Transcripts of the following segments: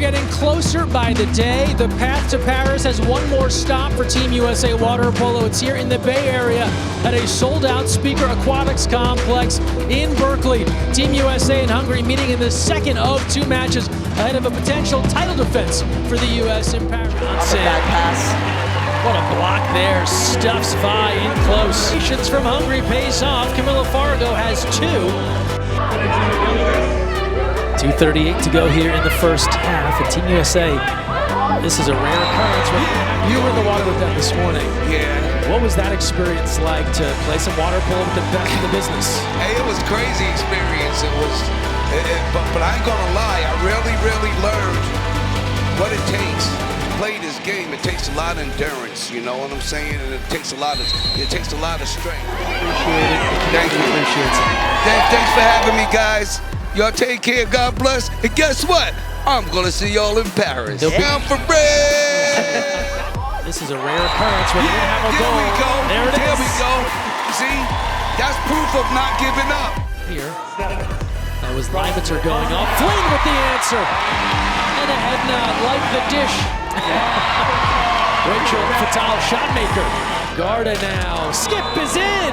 getting closer by the day. The path to Paris has one more stop for Team USA Water Polo. It's here in the Bay Area at a sold-out Speaker Aquatics complex in Berkeley. Team USA and Hungary meeting in the second of two matches ahead of a potential title defense for the U.S. in Paris. Back pass. What a block there. Stuffs Vi in close. Patience from Hungary pays off. Camilla Fargo has two. 2:38 to go here in the first half. And Team USA, this is a rare occurrence. You were in the water with them this morning. Yeah. What was that experience like to play some water polo with the best in the business? Hey, it was a crazy experience. But I ain't gonna lie. I really learned what it takes to play this game. It takes a lot of endurance. You know what I'm saying? And it takes a lot of strength. Appreciate it. Thank you. Appreciate it. Thanks for having me, guys. Y'all take care, God bless, and guess what? I'm gonna see y'all in Paris. Down for bread! This is a rare occurrence when we didn't have a goal. There it is. There we go. See, that's proof of not giving up. Here, that was Leibitzer going off. Flynn with the answer. And a head nod like the dish. Rachel Fatal shotmaker. Garda now. Skip is in.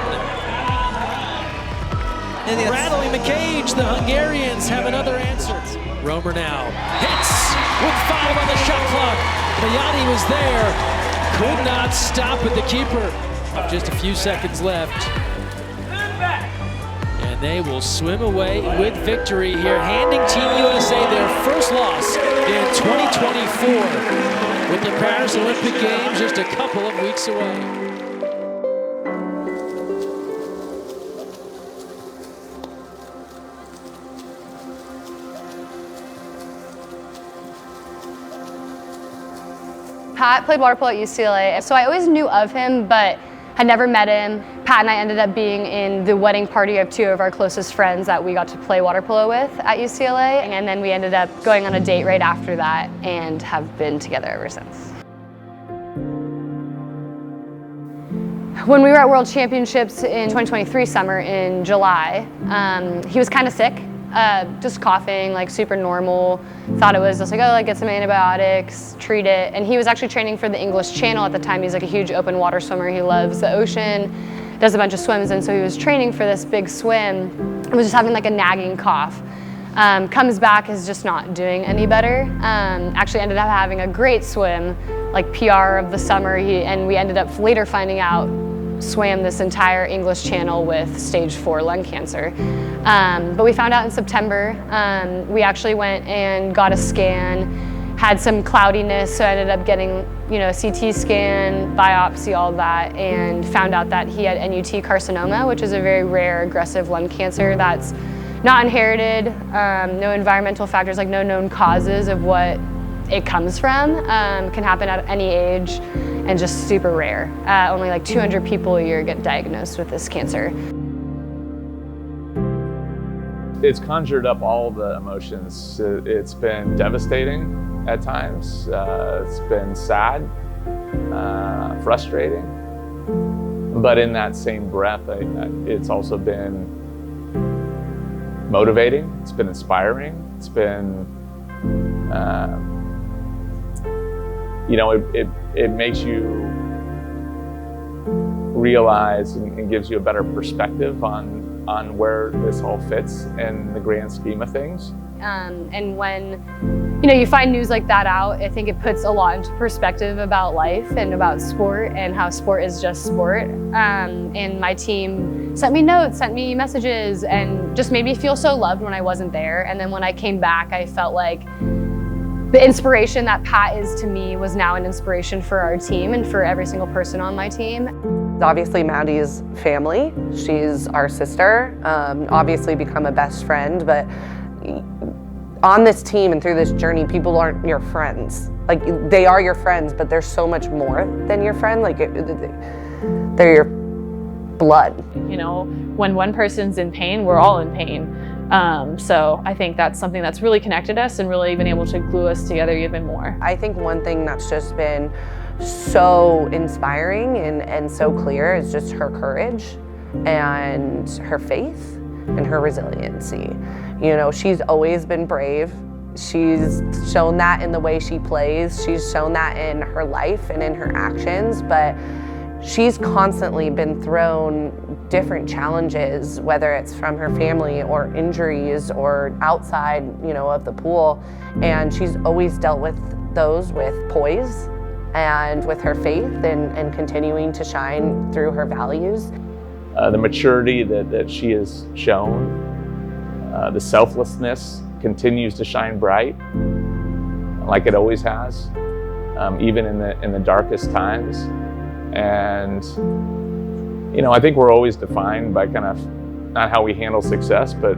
Rattling the cage, the Hungarians have another answer. Romer now hits with 5 on the shot clock. Mayati was there, could not stop at the keeper. Just a few seconds left. And they will swim away with victory here, handing Team USA their first loss in 2024. With the Paris Olympic Games just a couple of weeks away. Pat played water polo at UCLA, so I always knew of him, but had never met him. Pat and I ended up being in the wedding party of 2 of our closest friends that we got to play water polo with at UCLA, and then we ended up going on a date right after that and have been together ever since. When we were at World Championships in 2023 summer in July, he was kind of sick. Just coughing, like super normal. Thought it was just like, oh, like get some antibiotics, treat it. And he was actually training for the English Channel at the time. He's like a huge open water swimmer. He loves the ocean, does a bunch of swims. And so he was training for this big swim and was just having like a nagging cough. Comes back, is just not doing any better. Actually ended up having a great swim, like PR of the summer. And we ended up later finding out swam this entire English Channel with stage 4 lung cancer. But we found out in September. We actually went and got a scan, had some cloudiness, so I ended up getting, a CT scan, biopsy, all that, and found out that he had NUT carcinoma, which is a very rare aggressive lung cancer that's not inherited, no environmental factors, like no known causes of what it comes from, can happen at any age, and just super rare. Only like 200 people a year get diagnosed with this cancer. It's conjured up all the emotions. It's been devastating at times. It's been sad, frustrating. But in that same breath, it's also been motivating. It's been inspiring. It's been, it makes you realize and gives you a better perspective on where this all fits in the grand scheme of things. And when you find news like that out, I think it puts a lot into perspective about life and about sport and how sport is just sport. And my team sent me notes, sent me messages, and just made me feel so loved when I wasn't there. And then when I came back, I felt like the inspiration that Pat is to me was now an inspiration for our team and for every single person on my team. Obviously Maddie's family, she's our sister, obviously become a best friend, but on this team and through this journey, people aren't your friends. Like, they are your friends, but they're so much more than your friend. Like, they're your blood. When one person's in pain, we're all in pain. So I think that's something that's really connected us and really been able to glue us together even more. I think one thing that's just been so inspiring and so clear is just her courage and her faith and her resiliency. She's always been brave. She's shown that in the way she plays. She's shown that in her life and in her actions, but she's constantly been thrown different challenges, whether it's from her family or injuries or outside, of the pool. And she's always dealt with those with poise and with her faith and continuing to shine through her values. The maturity that she has shown, the selflessness continues to shine bright like it always has, even in the darkest times. And I think we're always defined by kind of not how we handle success, but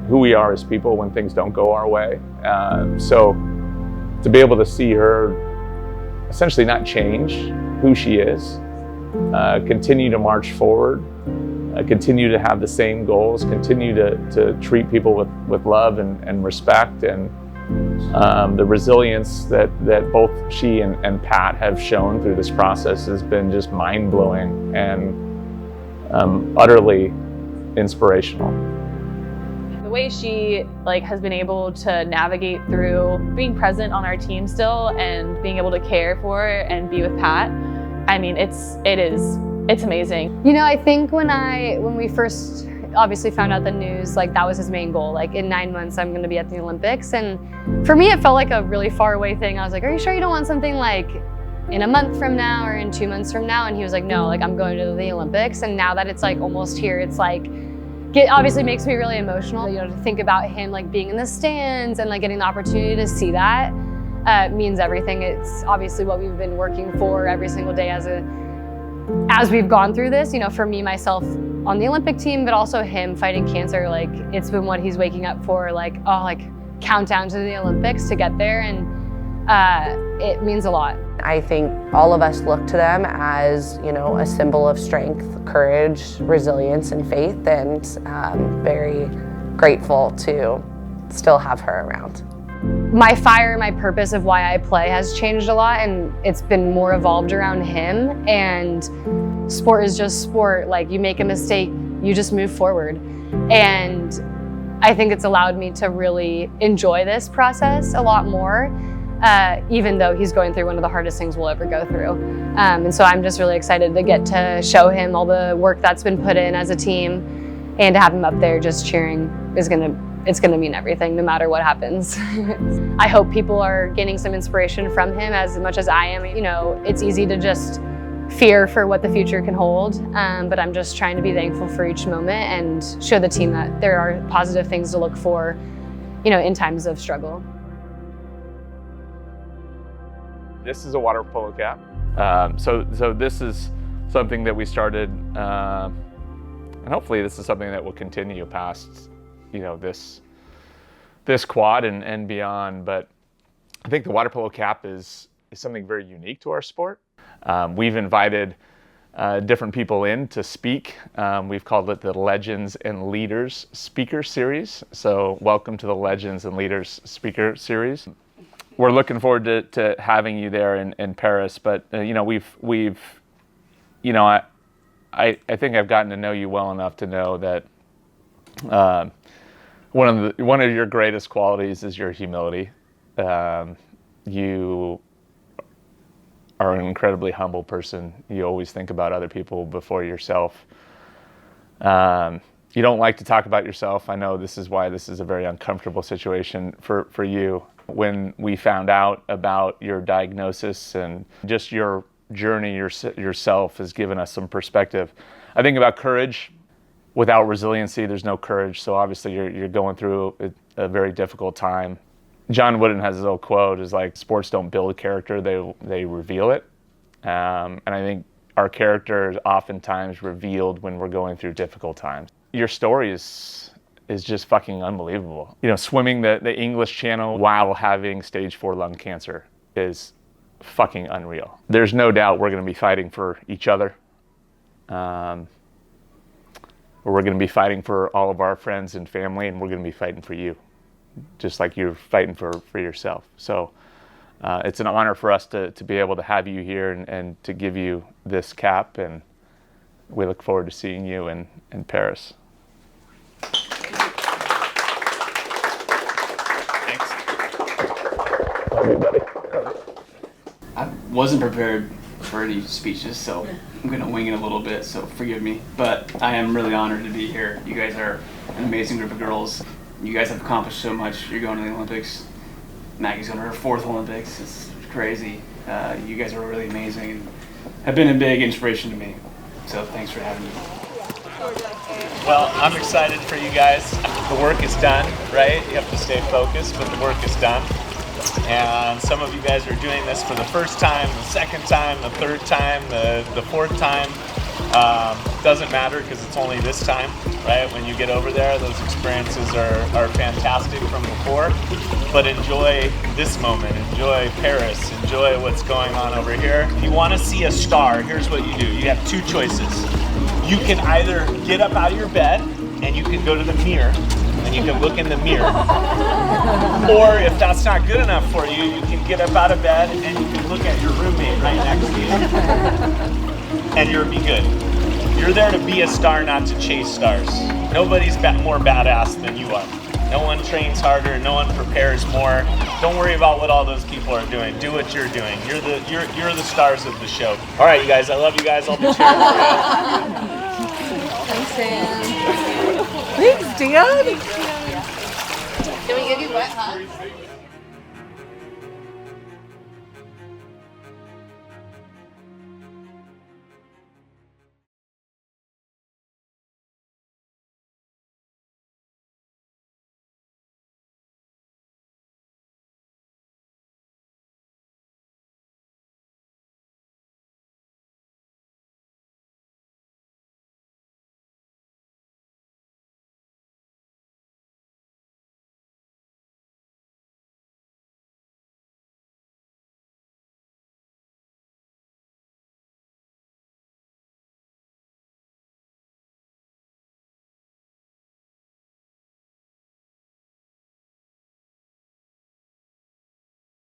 who we are as people when things don't go our way. So to be able to see her essentially not change who she is, continue to march forward, continue to have the same goals, continue to treat people with love and respect, and the resilience that both she and Pat have shown through this process has been just mind-blowing and utterly inspirational. The way she has been able to navigate through being present on our team still and being able to care for and be with Pat, I mean, it's amazing. I think when we first obviously found out the news, that was his main goal. In 9 months, I'm going to be at the Olympics. And for me, it felt like a really far away thing. I was like, are you sure you don't want something in a month from now or in 2 months from now? And he was like, no, I'm going to the Olympics. And now that it's almost here, it's it obviously makes me really emotional. To think about him being in the stands and getting the opportunity to see that means everything. It's obviously what we've been working for every single day as we've gone through this. For me, myself on the Olympic team, but also him fighting cancer. It's been what he's waking up for. Countdown to the Olympics to get there, and it means a lot. I think all of us look to them as, a symbol of strength, courage, resilience, and faith, and very grateful to still have her around. My fire, my purpose of why I play has changed a lot, and it's been more evolved around him. And sport is just sport. You make a mistake, you just move forward. And I think it's allowed me to really enjoy this process a lot more, even though he's going through one of the hardest things we'll ever go through. And so I'm just really excited to get to show him all the work that's been put in as a team, and to have him up there just cheering it's gonna mean everything no matter what happens. I hope people are getting some inspiration from him as much as I am. It's easy to just fear for what the future can hold, but I'm just trying to be thankful for each moment and show the team that there are positive things to look for, in times of struggle. This is a water polo cap. So this is something that we started, and hopefully this is something that will continue past this quad and beyond. But I think the water polo cap is something very unique to our sport. We've invited different people in to speak. We've called it the Legends and Leaders Speaker Series. So welcome to the Legends and Leaders Speaker Series. We're looking forward to having you there in Paris. But I think I've gotten to know you well enough to know that one of your greatest qualities is your humility. You are an incredibly humble person. You always think about other people before yourself. You don't like to talk about yourself. I know this is why this is a very uncomfortable situation for you. When we found out about your diagnosis and just your journey yourself has given us some perspective. I think about courage. Without resiliency, there's no courage. So obviously you're going through a very difficult time. John Wooden has his old quote, is sports don't build character, they reveal it. And I think our character is oftentimes revealed when we're going through difficult times. Your story is just fucking unbelievable. Swimming the English Channel while having stage 4 lung cancer is fucking unreal. There's no doubt we're going to be fighting for each other. We're going to be fighting for all of our friends and family, and we're going to be fighting for you, just like you're fighting for yourself. So it's an honor for us to be able to have you here and to give you this cap, and we look forward to seeing you in Paris. Thanks. everybody. I wasn't prepared for any speeches, so I'm going to wing it a little bit, so forgive me. But I am really honored to be here. You guys are an amazing group of girls. You guys have accomplished so much. You're going to the Olympics. Maggie's going to her 4th Olympics. It's crazy. You guys are really amazing and have been a big inspiration to me. So thanks for having me. Well, I'm excited for you guys. The work is done, right? You have to stay focused, but the work is done. And some of you guys are doing this for the first time, the second time, the third time, the fourth time. Doesn't matter because it's only this time, right? When you get over there, those experiences are fantastic from before. But enjoy this moment, enjoy Paris, enjoy what's going on over here. If you want to see a star, here's what you do. You have 2 choices. You can either get up out of your bed and you can go to the mirror and you can look in the mirror. Or if that's not good enough for you, you can get up out of bed and you can look at your roommate right next to you. And you'll be good. You're there to be a star, not to chase stars. Nobody's more badass than you are. No one trains harder, no one prepares more. Don't worry about what all those people are doing. Do what you're doing. You're the stars of the show. All right, you guys, I love you guys. I'll be cheering for you. Thanks, Dan. Thanks, Dan. Can we give you wet hugs?